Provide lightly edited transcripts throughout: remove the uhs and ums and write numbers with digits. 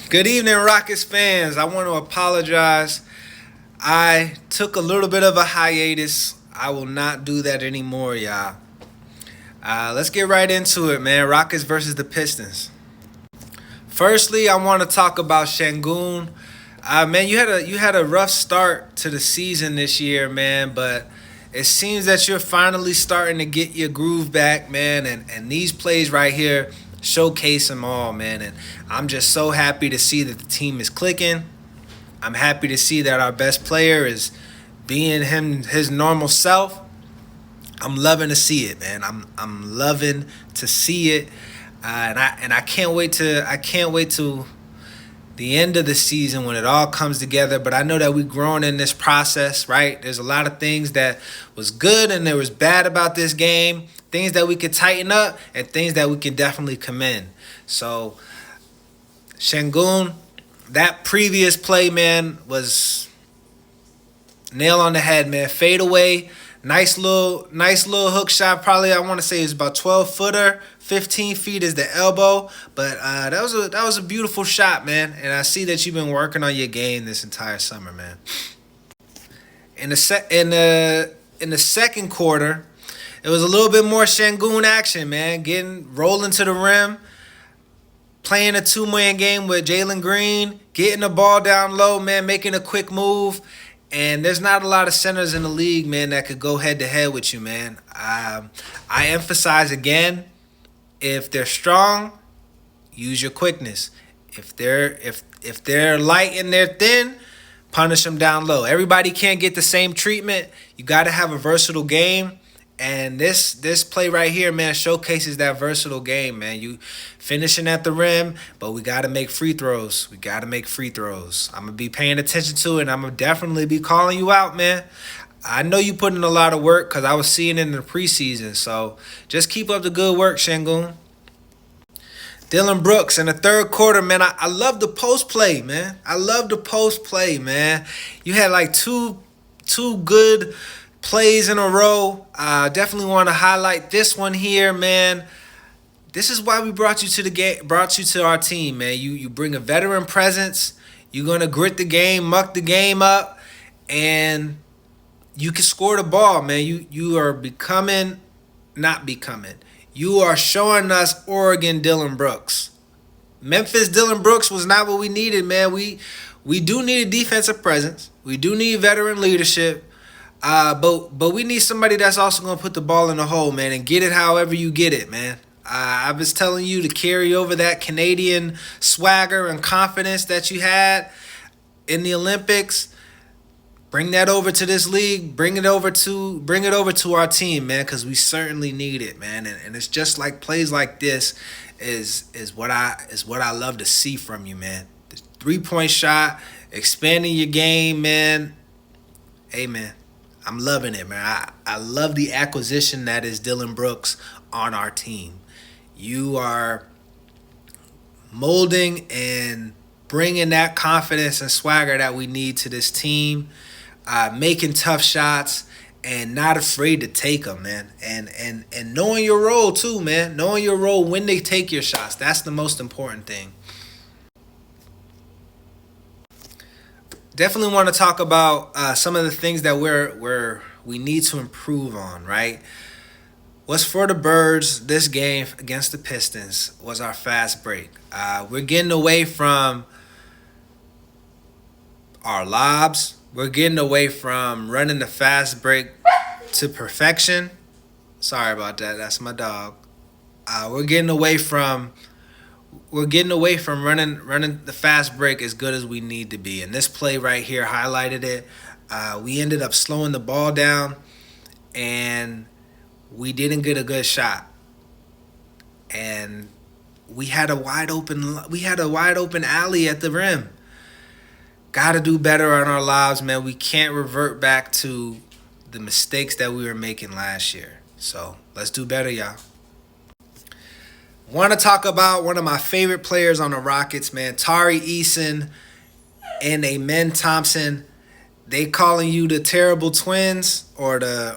Good evening, Rockets fans. I want to apologize. I took a little bit of a hiatus. I will not do that anymore, y'all. Let's get right into it, man. Rockets versus the Pistons. Firstly, I want to talk about Şengün. Man, you had a rough start to the season this year, man, but it seems that you're finally starting to get your groove back, man, and these plays right here showcase them all, man. And I'm just so happy to see that the team is clicking. I'm happy to see that our best player is being his normal self. I'm loving to see it, man. I'm loving to see it, and I can't wait to the end of the season when it all comes together. But I know that we're growing in this process, right? There's a lot of things that was good and there was bad about this game, things that we could tighten up and things that we can definitely commend. So, Şengün, that previous play, man, was nail on the head, man. Fade away. Nice little hook shot. Probably I want to say it's about 12-footer. 15 feet is the elbow, but that was a beautiful shot, man. And I see that you've been working on your game this entire summer, man. In the second quarter, it was a little bit more Şengün action, man. Rolling to the rim, playing a two-man game with Jalen Green, getting the ball down low, man, making a quick move. And there's not a lot of centers in the league, man, that could go head-to-head with you, man. I emphasize again, if they're strong, use your quickness. If they're light and they're thin, punish them down low. Everybody can't get the same treatment. You got to have a versatile game. And this play right here, man, showcases that versatile game, man. You finishing at the rim, but we got to make free throws. I'm going to be paying attention to it, and I'm going to definitely be calling you out, man. I know you put in a lot of work because I was seeing it in the preseason. So just keep up the good work, Şengün. Dillon Brooks in the third quarter, man. I love the post play, man. You had like two good plays in a row. Definitely want to highlight this one here, man. This is why we brought you to the game, brought you to our team, man. You bring a veteran presence. You're gonna grit the game, muck the game up, and you can score the ball, man. You are not becoming. You are showing us Oregon Dillon Brooks. Memphis Dillon Brooks was not what we needed, man. We do need a defensive presence. We do need veteran leadership. But we need somebody that's also going to put the ball in the hole, man, and get it however you get it, man. I was telling you to carry over that Canadian swagger and confidence that you had in the Olympics. Bring that over to this league. Bring it over to our team, man, because we certainly need it, man. And it's just like plays like this is what I love to see from you, man. The 3-point shot, expanding your game, man. Hey, man. I'm loving it, man. I love the acquisition that is Dillon Brooks on our team. You are molding and bringing that confidence and swagger that we need to this team, making tough shots and not afraid to take them, man. And knowing your role too, man. Knowing your role when they take your shots. That's the most important thing. Definitely want to talk about some of the things that we need to improve on, right? What's for the birds this game against the Pistons was our fast break. We're getting away from our lobs. We're getting away from running the fast break to perfection. Sorry about that. That's my dog. We're getting away from running the fast break as good as we need to be. And this play right here highlighted it. We ended up slowing the ball down, and we didn't get a good shot. And we had a wide open alley at the rim. Got to do better on our lives, man. We can't revert back to the mistakes that we were making last year. So let's do better, y'all. Want to talk about one of my favorite players on the Rockets, man, Tari Eason and Amen Thompson. They calling you the terrible twins or the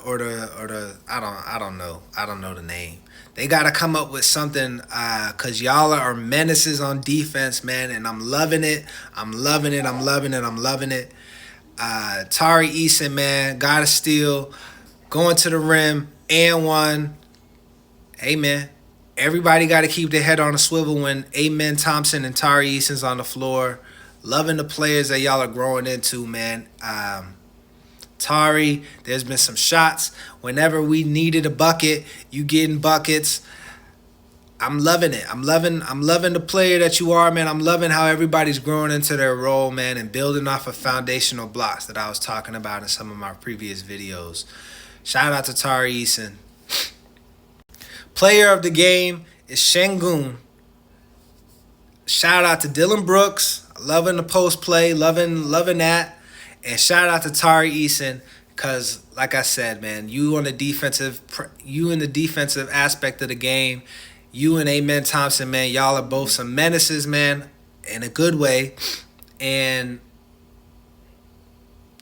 I don't know the name. They got to come up with something because y'all are menaces on defense, man, and I'm loving it. I'm loving it. I'm loving it. I'm loving it. Tari Eason, man, got a steal, going to the rim, and one. Hey, man, everybody got to keep their head on a swivel when Amen Thompson and Tari Eason's on the floor. Loving the players that y'all are growing into, man. Tari, there's been some shots. Whenever we needed a bucket, you getting buckets. I'm loving it. I'm loving the player that you are, man. I'm loving how everybody's growing into their role, man, and building off of foundational blocks that I was talking about in some of my previous videos. Shout out to Tari Eason. Player of the game is Sengun. Shout out to Dylan Brooks. Loving the post play, loving that. And shout out to Tari Eason, because like I said, man, you in the defensive aspect of the game, you and Amen Thompson, man, y'all are both some menaces, man, in a good way. And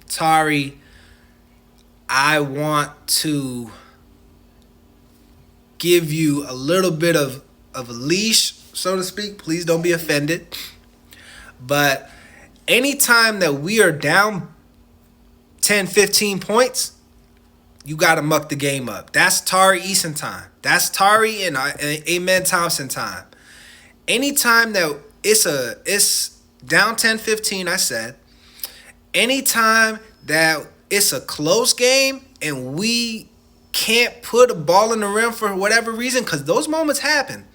Tari, I want to give you a little bit of a leash, so to speak. Please don't be offended. But anytime that we are down 10, 15 points, you got to muck the game up. That's Tari Eason time. That's Tari and Amen Thompson time. Anytime that it's down 10, 15, I said, anytime that it's a close game and we can't put a ball in the rim for whatever reason, because those moments happen,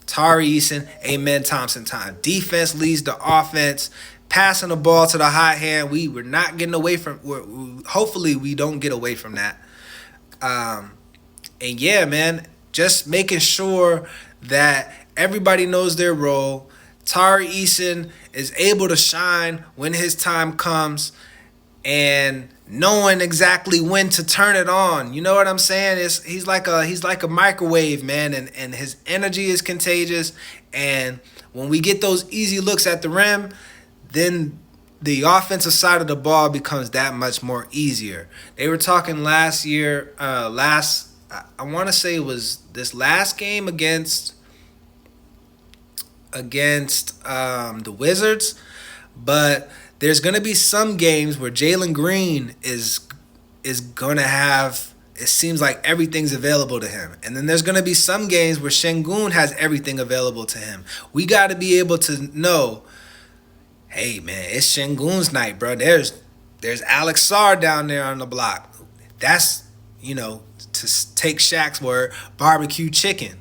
Tari Eason, Amen Thompson time. Defense leads the offense. Passing the ball to the hot hand. We're not getting away from. Hopefully, we don't get away from that. And yeah, man, just making sure that everybody knows their role. Tari Eason is able to shine when his time comes, and knowing exactly when to turn it on. You know what I'm saying? He's like a microwave, man, and his energy is contagious. And when we get those easy looks at the rim, then the offensive side of the ball becomes that much more easier. They were talking last year, I want to say it was this last game against the Wizards, but there's going to be some games where Jalen Green is going to have, it seems like everything's available to him. And then there's going to be some games where Sengun has everything available to him. We got to be able to know, hey, man, it's Sengun's night, bro. There's Alex Sarr down there on the block. That's, to take Shaq's word, barbecue chicken.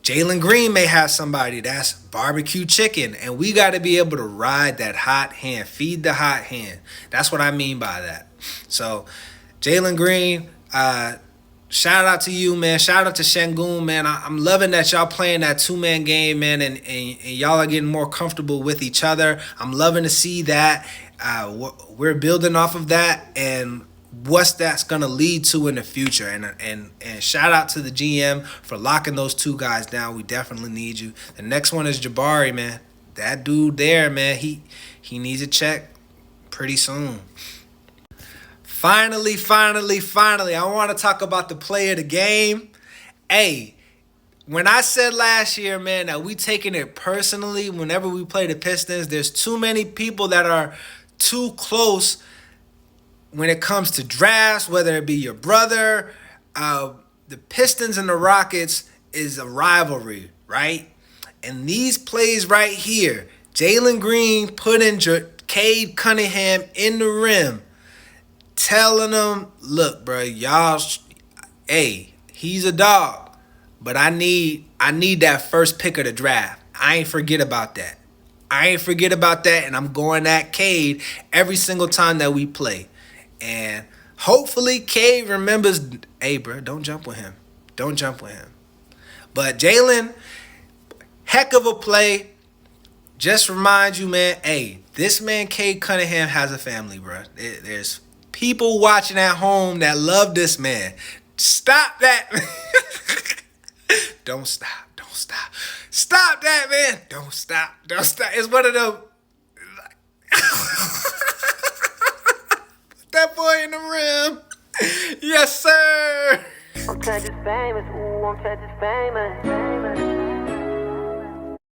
Jalen Green may have somebody that's barbecue chicken, and we got to be able to ride that hot hand, feed the hot hand. That's what I mean by that. So, Jalen Green, shout out to you, man. Shout out to Sengun, man. I'm loving that y'all playing that two-man game, man, and y'all are getting more comfortable with each other. I'm loving to see that. We're building off of that, and what's that's going to lead to in the future. And shout out to the GM for locking those two guys down. We definitely need you. The next one is Jabari, man. That dude there, man, he needs a check pretty soon. Finally, I want to talk about the play of the game. Hey, when I said last year, man, that we taking it personally whenever we play the Pistons, there's too many people that are too close when it comes to drafts, whether it be your brother. The Pistons and the Rockets is a rivalry, right? And these plays right here, Jalen Green putting Cade Cunningham in the rim, telling him, look, bro, y'all, hey, he's a dog, but I need that first pick of the draft. I ain't forget about that. And I'm going at Cade every single time that we play. And hopefully Cade remembers, hey, bro, don't jump with him. But Jalen, heck of a play. Just remind you, man, hey, this man Cade Cunningham has a family, bro. There's people watching at home that love this man. Stop that. Don't stop. Stop that, man. Don't stop. It's one of them. Put that boy in the rim. Yes, sir. I'm trying to famous. Ooh. won't catch us famous.